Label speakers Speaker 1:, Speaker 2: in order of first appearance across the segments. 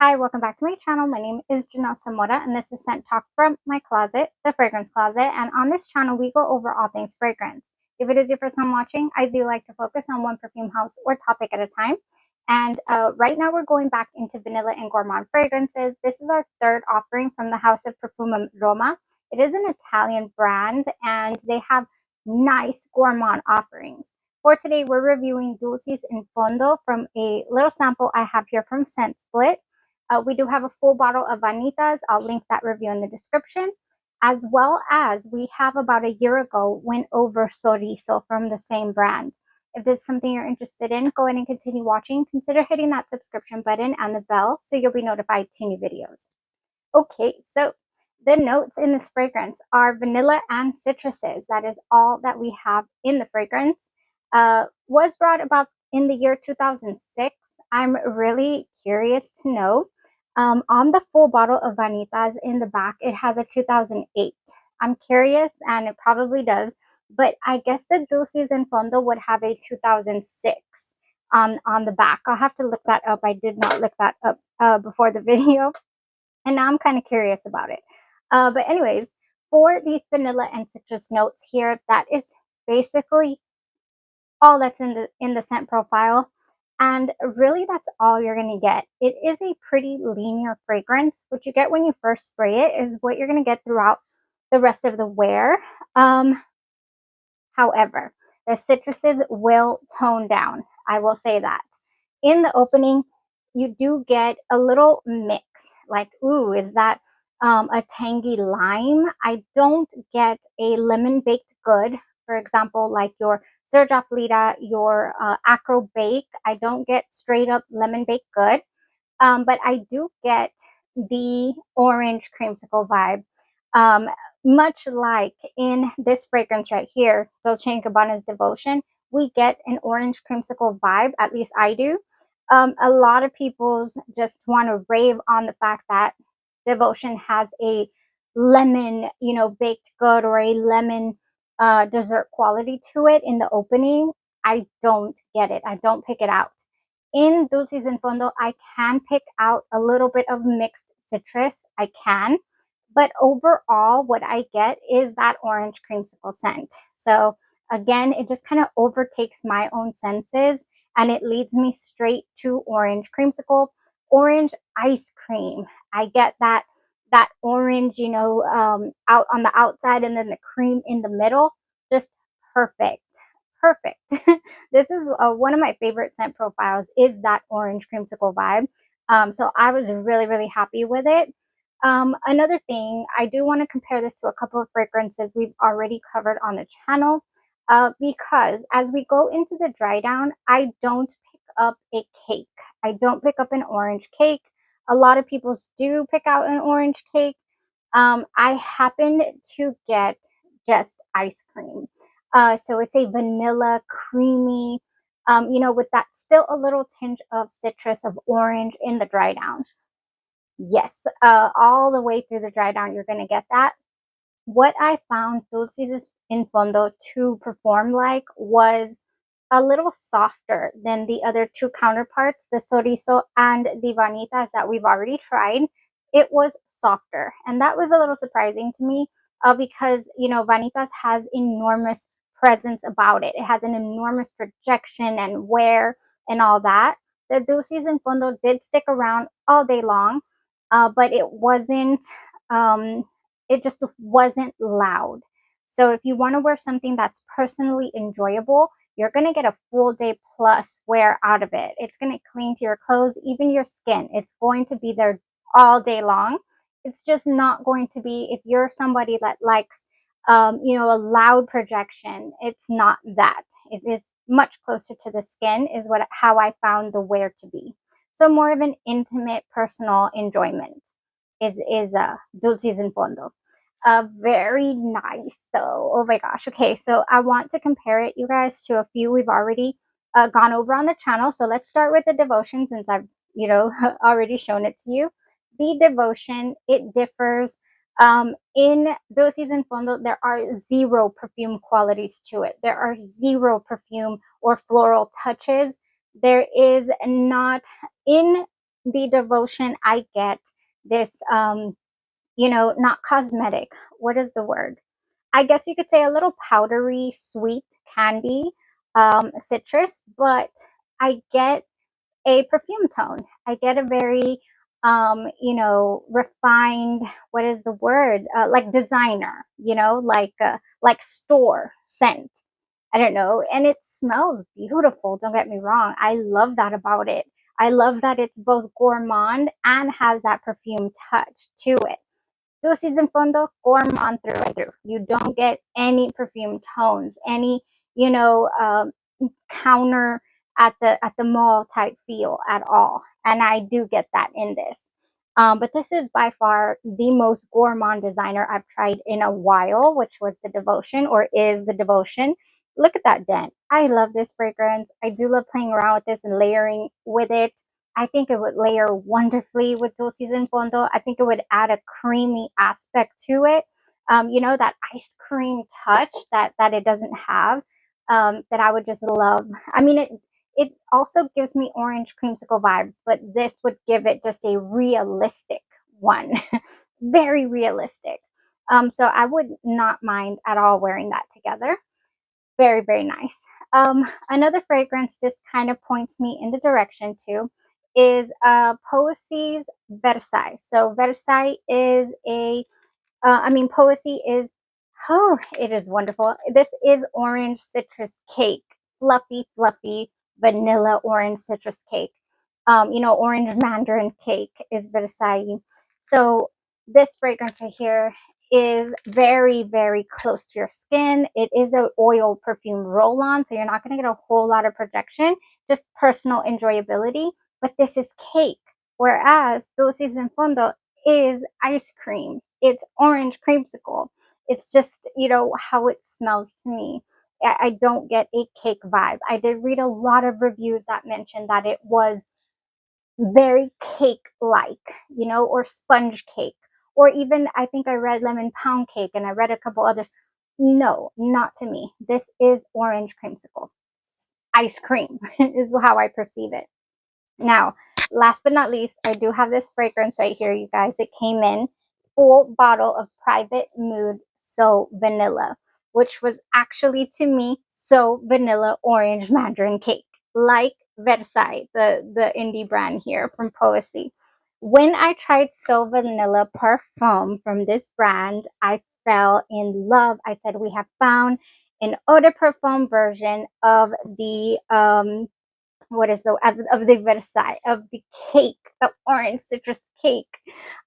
Speaker 1: Hi, welcome back to my channel. My name is Janelle Samora, and this is Scent Talk from my closet, the fragrance closet. And on this channel, we go over all things fragrance. If it is your first time watching, I do like to focus on one perfume house or topic at a time. And right now, we're going back into vanilla and gourmand fragrances. This is our third offering from the house of PROFUMUM Roma. It is an Italian brand, and they have nice gourmand offerings. For today, we're reviewing Dulcis in Fondo from a little sample I have here from Scent Split. We do have a full bottle of Vanitas. I'll link that review in the description. As well as we have about a year ago went over SORRISO from the same brand. If this is something you're interested in, go ahead and continue watching. Consider hitting that subscription button and the bell so you'll be notified to new videos. Okay, so the notes in this fragrance are vanilla and citruses. That is all that we have in the fragrance. Was brought about in the year 2006. I'm really curious to know. On the full bottle of Vanitas in the back, it has a 2008. I'm curious, and it probably does, but I guess the Dulcis in Fondo would have a 2006 on the back. I'll have to look that up. I did not look that up before the video, and now I'm kind of curious about it. But anyways, for these vanilla and citrus notes here, that is basically all that's in the scent profile. And really, that's all you're going to get. It is a pretty linear fragrance. What you get when you first spray it is what you're going to get throughout the rest of the wear. However, the citruses will tone down. I will say that. In the opening, you do get a little mix. Like, ooh, is that a tangy lime? I don't get a lemon baked good. For example, like your Serge Lita, your Acro Bake. I don't get straight up lemon baked good. But I do get the orange creamsicle vibe. Much like in this fragrance right here, Dolce & Gabbana's Devotion, we get an orange creamsicle vibe, at least I do. A lot of people just want to rave on the fact that Devotion has a lemon, baked good or a lemon dessert quality to it in the opening. I don't get it. I don't pick it out. In Dulcis in Fondo, I can pick out a little bit of mixed citrus. I can. But overall, what I get is that orange creamsicle scent. So again, it just kind of overtakes my own senses and it leads me straight to orange creamsicle, orange ice cream. I get that orange, out on the outside and then the cream in the middle. Just perfect. Perfect. This is one of my favorite scent profiles is that orange creamsicle vibe. So I was really, really happy with it. Another thing, I do want to compare this to a couple of fragrances we've already covered on the channel because as we go into the dry down, I don't pick up a cake. I don't pick up an orange cake. A lot of people do pick out an orange cake. I happen to get just ice cream. So it's a vanilla, creamy, with that still a little tinge of citrus, of orange in the dry down. Yes, all the way through the dry down, you're going to get that. What I found Dulcis in Fondo to perform like was a little softer than the other two counterparts, the SORRISO and the Vanitas that we've already tried. It was softer, and that was a little surprising to me because, Vanitas has enormous presence about it. It has an enormous projection and wear and all that. The Dulcis in Fondo did stick around all day long, but it just wasn't loud. So if you want to wear something that's personally enjoyable, you're going to get a full day plus wear out of it. It's going to cling to your clothes, even your skin. It's going to be there all day long. It's just not going to be, if you're somebody that likes, a loud projection, it's not that. It is much closer to the skin is how I found the wear to be. So more of an intimate, personal enjoyment is Dulcis in Fondo. Very nice though. Oh my gosh. Okay, so I want to compare it, you guys, to a few we've already gone over on the channel. So let's start with the Devotion since I've, already shown it to you. The Devotion, it differs. In Dulcis in Fondo, there are zero perfume qualities to it. There are zero perfume or floral touches. There is not in the Devotion, I get this, you know, not cosmetic. What is the word? I guess you could say a little powdery, sweet candy, citrus, but I get a perfume tone. I get a very, you know, refined, what is the word? Like designer, you know, like store scent. I don't know. And it smells beautiful. Don't get me wrong. I love that about it. I love that it's both gourmand and has that perfume touch to it. Dulcis in Fondo, gourmand through and through. You don't get any perfume tones, any, you know, counter at the mall type feel at all, and I do get that in this. But this is by far the most gourmand designer I've tried in a while, which was the Devotion, or is the Devotion. Look at that dent. I love this fragrance. I do love playing around with this and layering with it. I think it would layer wonderfully with Dulcis in Fondo. I think it would add a creamy aspect to it. You know, that ice cream touch that it doesn't have, that I would just love. I mean, it also gives me orange creamsicle vibes, but this would give it just a realistic one, very realistic. So I would not mind at all wearing that together. Very, very nice. Another fragrance this kind of points me in the direction to is Poesy's Versailles. So Versailles is a I mean, Poesy is, oh, it is wonderful. This is orange citrus cake, fluffy, fluffy vanilla orange citrus cake. You know, orange mandarin cake is Versailles. So this fragrance right here is very, very close to your skin. It is an oil perfume roll-on, so you're not going to get a whole lot of projection, just personal enjoyability. But this is cake, whereas Dulces in Fondo is ice cream. It's orange creamsicle. It's just, you know, how it smells to me. I don't get a cake vibe. I did read a lot of reviews that mentioned that it was very cake-like, you know, or sponge cake, or even I think I read lemon pound cake, and I read a couple others. No, not to me. This is orange creamsicle. Ice cream is how I perceive it. Now, last but not least, I do have this fragrance right here, you guys. It came in full bottle of Private Mood So Vanilla, which was actually to me so vanilla orange mandarin cake, like Versailles, the indie brand here from Poesy. When I tried So Vanilla Parfum from this brand, I fell in love. I said, we have found an eau de parfum version of the what is the of the Versailles, of the cake, the orange citrus cake.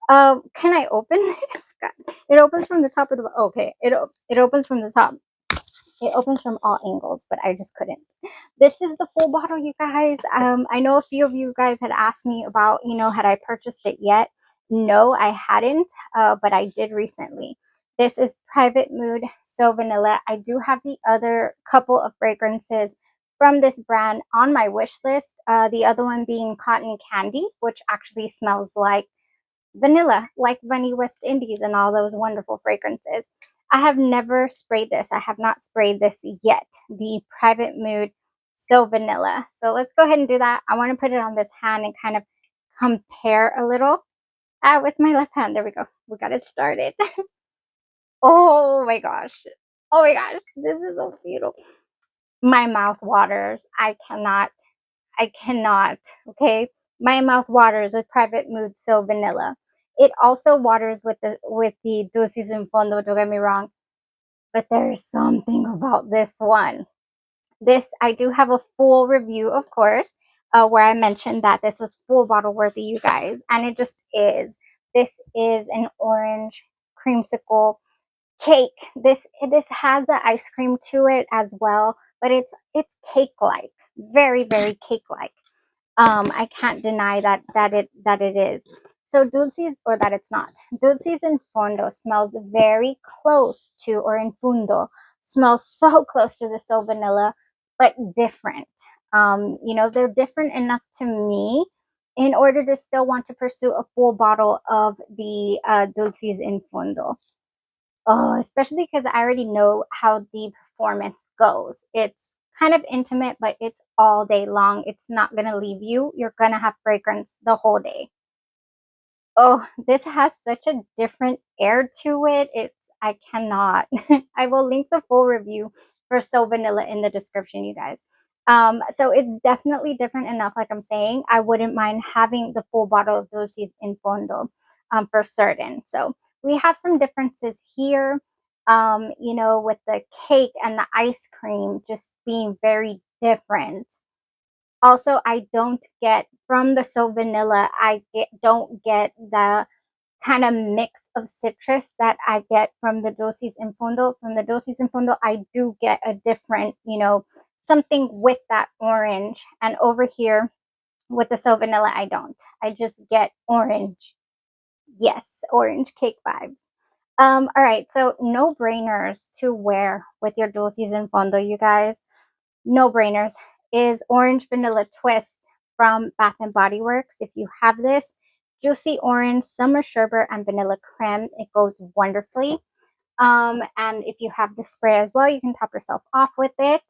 Speaker 1: Can I open this? God. It opens from the top of the, okay, it opens from the top. It opens from all angles, but I just couldn't. This is the full bottle, you guys. I know a few of you guys had asked me about, you know, had I purchased it yet? No, I hadn't, but I did recently. This is Private Mood So Vanilla. I do have the other couple of fragrances from this brand on my wish list. The other one being Cotton Candy, which actually smells like vanilla, like Bunny West Indies and all those wonderful fragrances. I have never sprayed this. I have not sprayed this yet. The Private Mood So Vanilla. So let's go ahead and do that. I want to put it on this hand and kind of compare a little. With my left hand. There we go. We got it started. Oh my gosh. Oh my gosh. This is so beautiful. My mouth waters. I cannot, okay? My mouth waters with Private Mood So Vanilla. It also waters with the Dulces in Fondo, don't get me wrong, but there is something about this one. This, I do have a full review, of course, where I mentioned that this was full bottle worthy, you guys, and it just is. This is an orange creamsicle cake. This has the ice cream to it as well, but it's cake like, very, very cake like. I can't deny that it is. So Dulces, or that it's not. Dulces in Fondo smells very close to, or in Fundo smells so close to the So Vanilla, but different. You know, they're different enough to me in order to still want to pursue a full bottle of the Dulces in Fondo. Oh, especially because I already know how the performance goes. It's kind of intimate, but it's all day long. It's not going to leave you. You're going to have fragrance the whole day. Oh, this has such a different air to it. I cannot. I will link the full review for So Vanilla in the description, you guys. So it's definitely different enough, like I'm saying. I wouldn't mind having the full bottle of Dulcis in Fondo for certain. So we have some differences here, you know, with the cake and the ice cream just being very different. Also, I don't get from the So Vanilla, don't get the kind of mix of citrus that I get from the Dulcis in Fondo. From the Dulcis in Fondo, I do get a different, you know, something with that orange. And over here with the So Vanilla, I don't. I just get orange. Yes, orange cake vibes. All right, so no brainers to wear with your Dulcis in Fondo, you guys. No brainers is Orange Vanilla Twist from Bath and Body Works. If you have this, juicy orange, summer sherbet, and vanilla creme, it goes wonderfully. And if you have the spray as well, you can top yourself off with it.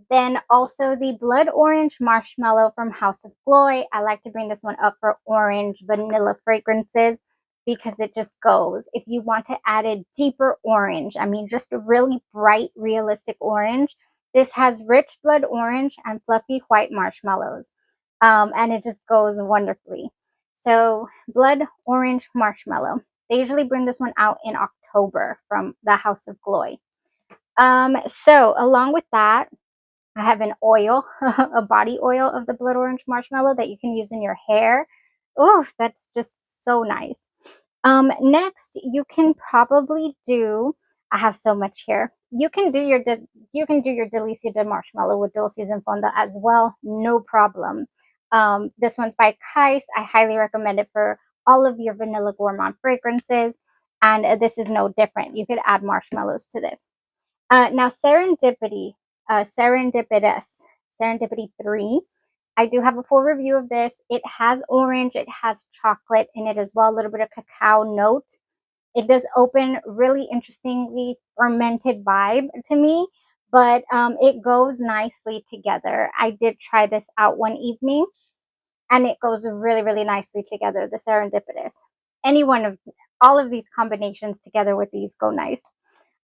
Speaker 1: Then also the Blood Orange Marshmallow from House of Glory. I like to bring this one up for orange vanilla fragrances because it just goes. If you want to add a deeper orange, I mean just a really bright, realistic orange, this has rich blood orange and fluffy white marshmallows. And it just goes wonderfully. So Blood Orange Marshmallow. They usually bring this one out in October from the House of Glory. So along with that, I have an oil, a body oil of the blood orange marshmallow that you can use in your hair. Oh, that's just so nice. Next, you can probably do. I have so much here. You can do your Delicia de Marshmallow with Dulces and Fonda as well, no problem. This one's by Kais. I highly recommend it for all of your vanilla gourmand fragrances, and this is no different. You could add marshmallows to this. Now, Serendipitous, Serendipity 3. I do have a full review of this. It has orange, it has chocolate in it as well, a little bit of cacao note. It does open really interestingly fermented vibe to me, but it goes nicely together. I did try this out one evening, and it goes really, really nicely together, the Serendipitous. Any one of all of these combinations together with these go nice.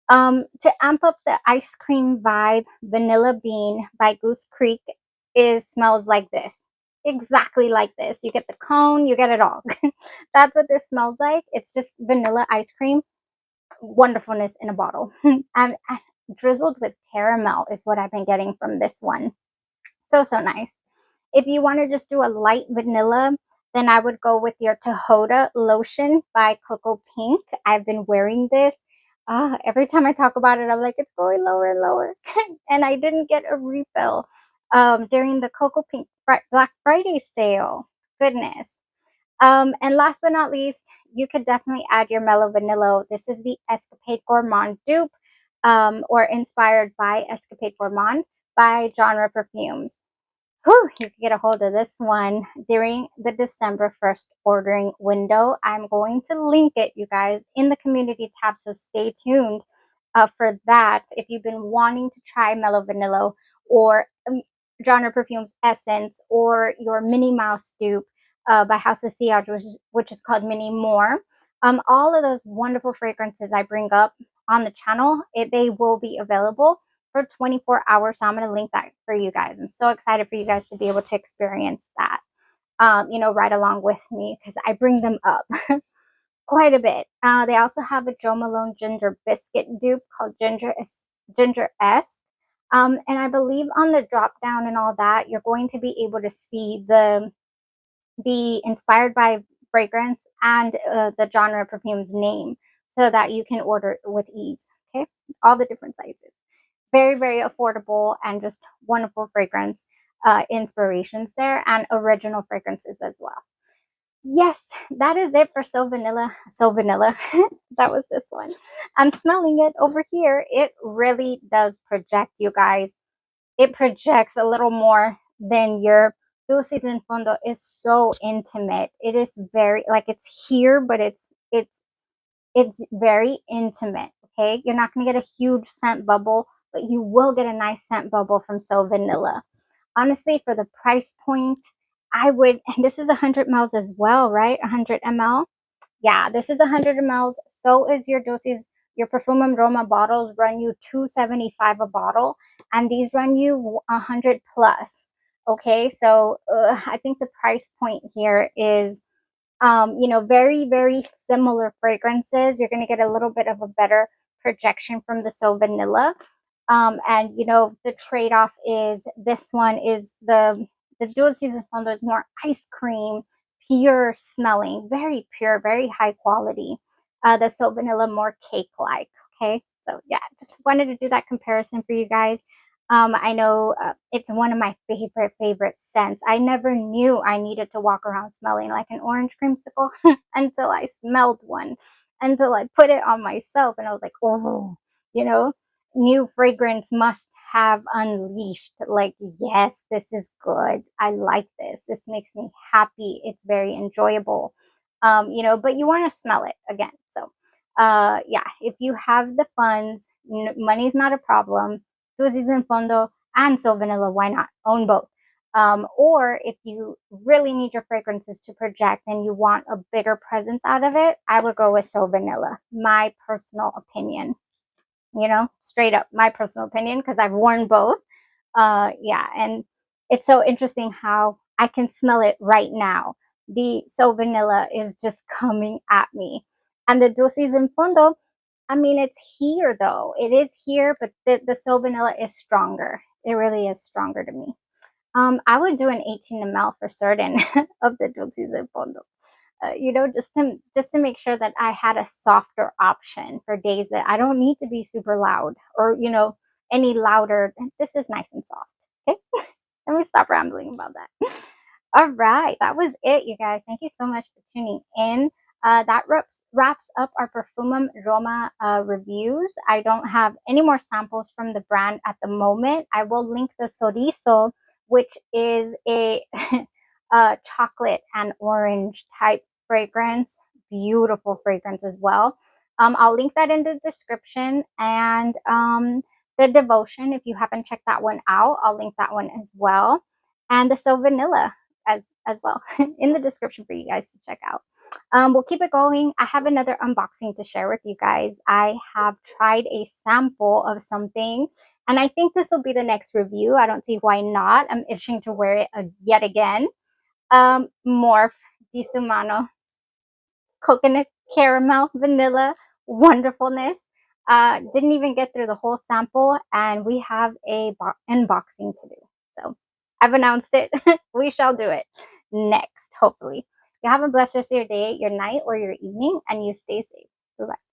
Speaker 1: To amp up the ice cream vibe, Vanilla Bean by Goose Creek smells like this. Exactly like this. You get the cone, you get it all. That's what this smells like. It's just vanilla ice cream, wonderfulness in a bottle. And drizzled with caramel is what I've been getting from this one. So, so nice. If you want to just do a light vanilla, then I would go with your Tahota lotion by CocoaPink. I've been wearing this. Every time I talk about it, I'm like, it's going lower and lower. And I didn't get a refill during the CocoaPink Black Friday sale. Goodness. And last but not least, you could definitely add your Mellow Vanilla. This is the Escapade Gourmand dupe, or inspired by Escapade Gourmand by Genre Perfumes. Whew, you can get a hold of this one during the December 1st ordering window. I'm going to link it, you guys, in the community tab, so stay tuned for that. If you've been wanting to try Mellow Vanilla or Genre Perfumes Essence or your Minnie Mouse dupe by House of Sillage, which is called Mini More, all of those wonderful fragrances I bring up on the channel, they will be available for 24 hours. So I'm going to link that for you guys. I'm so excited for you guys to be able to experience that, you know, right along with me, because I bring them up quite a bit. They also have a Jo Malone Ginger Biscuit dupe called Ginger S. And I believe on the drop down and all that, you're going to be able to see the inspired by fragrance and the Genre Perfumes name, so that you can order with ease. Okay, all the different sizes. Very, very affordable and just wonderful fragrance inspirations there, and original fragrances as well. Yes, that is it for So Vanilla. So Vanilla. That was this one. I'm smelling it over here. It really does project, you guys. It projects a little more than your Dulces in Fondo. Is so intimate. It is very, like, it's here, but it's very intimate. Okay, you're not going to get a huge scent bubble but you will get a nice scent bubble from So Vanilla. Honestly, for the price point, I would, and this is 100 mls as well, right? 100 ml. Yeah, this is 100 mls. So is your Dulcis. Your Perfumum Roma bottles run you 275 a bottle, and these run you 100 plus. Okay, so I think the price point here is you know, very, very similar fragrances. You're going to get a little bit of a better projection from the So Vanilla. And, you know, the trade-off is this one is the Dulcis Fondo is more ice cream, pure smelling, very pure, very high quality. The So Vanilla more cake-like, okay? So, yeah, just wanted to do that comparison for you guys. I know it's one of my favorite scents. I never knew I needed to walk around smelling like an orange creamsicle until I smelled one, until I put it on myself, and I was like, oh, you know, new fragrance must have unleashed. Like, yes, this is good. I like this. This makes me happy. It's very enjoyable. You know, but you want to smell it again. So, yeah, if you have the funds, money's not a problem. Dulces in Fondo and So Vanilla, why not? Own both. Or if you really need your fragrances to project and you want a bigger presence out of it, I would go with So Vanilla. My personal opinion, you know, straight up my personal opinion, because I've worn both. Yeah, and it's so interesting how I can smell it right now. The So Vanilla is just coming at me. And the Dulces in Fondo, I mean, it's here though. It is here, but the So Vanilla is stronger. It really is stronger to me. I would do an 18 ml for certain of the Dulces in Fondo. You know, just to make sure that I had a softer option for days that I don't need to be super loud or, you know, any louder. This is nice and soft. Okay. Let me stop rambling about that. All right, that was it, you guys. Thank you so much for tuning in. That wraps up our Perfumum Roma reviews. I don't have any more samples from the brand at the moment. I will link the SORRISO, which is a chocolate and orange type fragrance. Beautiful fragrance as well. I'll link that in the description. And the Devotion, if you haven't checked that one out, I'll link that one as well. And the So Vanilla as well in the description for you guys to check out. We'll keep it going. I have another unboxing to share with you guys. I have tried a sample of something, and I think this will be the next review. I don't see why not. I'm itching to wear it yet again. Morph di Sumano coconut caramel vanilla wonderfulness. Didn't even get through the whole sample, and we have a unboxing to do. So I've announced it. We shall do it next, hopefully. You have a blessed rest of your day, your night, or your evening, and you stay safe. Bye-bye.